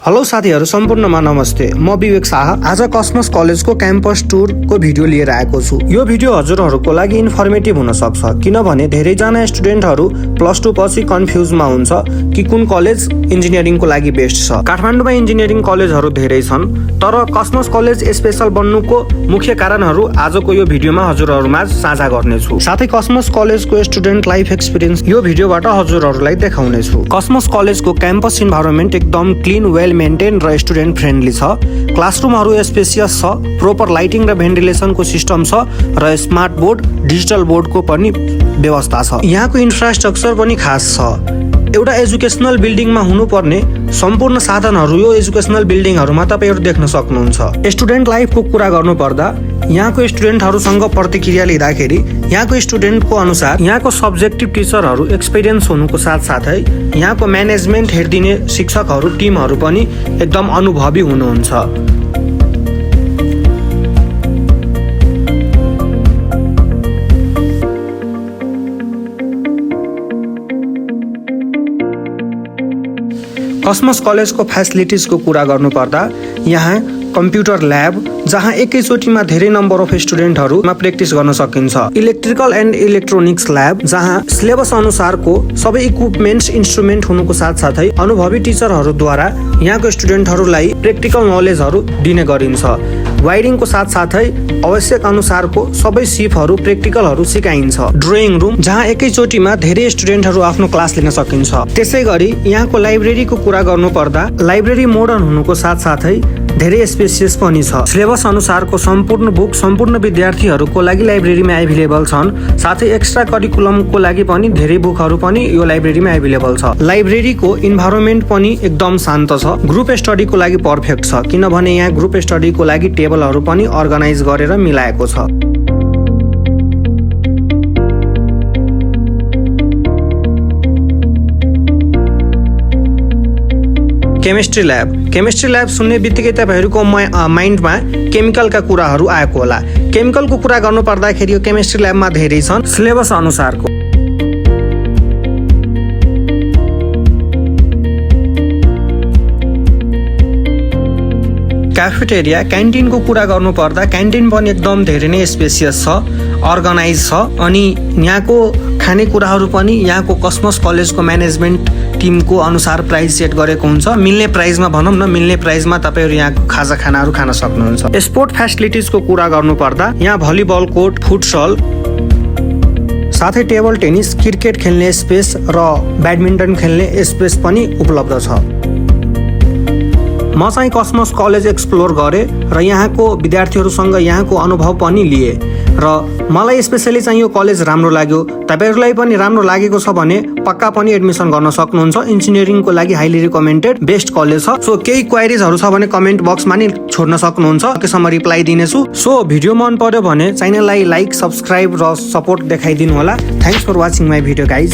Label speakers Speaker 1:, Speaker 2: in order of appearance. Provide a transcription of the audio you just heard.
Speaker 1: Hello साथीहरु सम्पूर्णमा नमस्ते। म विवेक शाह आज कसमस कलेजको क्याम्पस टुरको भिडियो लिएर आएको छु। यो भिडियो हजुरहरुको लागि इन्फर्मेटिभ हुन सक्छ किनभने धेरै जना स्टुडेन्टहरु प्लस 2 पछि कन्फ्युजमा हुन्छ कि कुन कलेज इन्जिनियरिङको लागि बेस्ट छ। काठमाडौँमा इन्जिनियरिङ कलेजहरु धेरै छन्, तर कसमस कलेज स्पेशल बन्नुको मुख्य कारणहरु आजको यो भिडियोमा हजुरहरुमा साझा गर्नेछु। साथै कसमस कलेजको स्टुडेन्ट लाइफ एक्सपिरियन्स यो भिडियोबाट हजुरहरुलाई देखाउने छु। कसमस कलेजको क्याम्पस इन्भाइरोमेन्ट एकदम क्लीन, वेल मेन्टेन र स्टुडेन्ट फ्रेन्डली छ। क्लासरुमहरु स्पेसियस छ, प्रोपर लाइटिङ र भेन्टिलेसनको सिस्टम छ र स्मार्ट बोर्ड, डिजिटल बोर्डको पनि व्यवस्था छ। यहाँको इन्फ्रास्ट्रक्चर पनि खास छ। एउटा एजुकेशनल बिल्डिङमा हुनुपर्ने सम्पूर्ण साधनहरु यो एजुकेशनल बिल्डिङहरुमा तपाईहरु देख्न सक्नुहुन्छ। स्टुडेन्ट लाइफको कुरा गर्नु पर्दा यहाँको स्टुडेन्टहरुसँग प्रतिक्रिया लिँदाखेरि यहाँको स्टुडेन्टको अनुसार यहाँको सब्जेक्टिभ टिचरहरु एक्सपिरियन्स हुनुको साथसाथै यहाँको म्यानेजमेन्ट हेर्दिने शिक्षकहरु टिमहरु पनि एकदम अनुभवी हुनुहुन्छ। कसमस कलेजको फ्यासिलिटिजको कुरा गर्नुपर्दा यहाँ कम्प्युटर ल्याब जहाँ एकैचोटीमा धेरै नम्बर अफ स्टुडेन्टहरुमा प्र्याक्टिस गर्न सकिन्छ, इलेक्ट्रिकल एन्ड इलेक्ट्रोनिक्स ल्याब जहाँ सिलेबस अनुसारको सबै इक्विपमेन्ट्स इन्स्ट्रुमेन्ट हुनुको साथसाथै अनुभवी टिचरहरुद्वारा यहाँको स्टुडेन्टहरुलाई प्र्याक्टिकल नलेजहरु दिने गरिन्छ। वायरिङको साथसाथै आवश्यक अनुसारको सबै सिपहरु प्र्याक्टिकलहरु सिकाइन्छ। ड्रइङ रुम जहाँ एकैचोटीमा धेरै स्टुडेन्टहरु आफ्नो क्लास लिन सकिन्छ। त्यसैगरी यहाँको लाइब्रेरीको कुरा गर्नुपर्दा लाइब्रेरी मोडर्न हुनुको साथसाथै धेरै स्पेसियस पनि छ। सिलेबस अनुसारको सम्पूर्ण बुक सम्पूर्ण विद्यार्थीहरुको लागि लाइब्रेरीमा एभाइलेबल छन्। साथै एक्स्ट्रा करिकुलमको लागि पनि धेरै बुकहरु पनि यो लाइब्रेरीमा एभाइलेबल छ। लाइब्रेरीको इन्भाइरोमेन्ट पनि एकदम शान्त छ। ग्रुप स्टडीको लागि पर्फेक्ट छ किनभने यहाँ ग्रुप स्टडीको लागि टेबलहरु पनि अर्गनाइज गरेर मिलाएको छ। केमिस्ट्री ल्याब सुन्ने बित्तिकै तपाईहरुको माइन्डमा केमिकलका कुराहरु आएको होला। केमिकलको कुरा गर्नु पर्दाखेरि यो केमिस्ट्री ल्याबमा धेरै छन् सिलेबस अनुसारको। क्याफेटेरिया क्यान्टिनको कुरा गर्नु पर्दा क्यान्टिन पनि एकदम धेरै नै स्पेसियस छ, अर्गनाइज छ अनि यहाँको खानेकुराहरु पनि यहाँको कसमस कलेजको म्यानेजमेन्ट टिमको अनुसार प्राइस सेट गरेको हुन्छ। मिल्ने प्राइसमा भनौं न, मिल्ने प्राइसमा तपाईहरु यहाँको खाजा खानाहरु खान सक्नुहुन्छ। स्पोर्ट फ्यासिलिटिजको कुरा गर्नु पर्दा यहाँ भलिबल कोर्ट, फुटसल साथै टेबल टेनिस, क्रिकेट खेल्ने स्पेस र ब्याडमिन्टन खेल्ने स्पेस पनि उपलब्ध छ। म चाहिँ कसमस कलेज एक्सप्लोर गरे र यहाँको विद्यार्थीहरुसँग यहाँको अनुभव पनि लिए र मलाई स्पेशली चाहिँ यो कलेज राम्रो लाग्यो। तपाईहरुलाई पनि राम्रो लागेको छ भने पक्का पनि एडमिसन गर्न सक्नुहुन्छ। इन्जिनियरिङको लागि हाइली रिकमेन्डेड बेस्ट कलेज छ। सो केही क्वेरीजहरु छ भने कमेन्ट बक्समा नि छोड्न सक्नुहुन्छ, त्यसमा रिप्लाई दिनेछु। सो भिडियो मन पर्यो भने च्यानललाई लाइक, सब्स्क्राइब र सपोर्ट देखाइदिनु होला। Thanks for watching my video guys.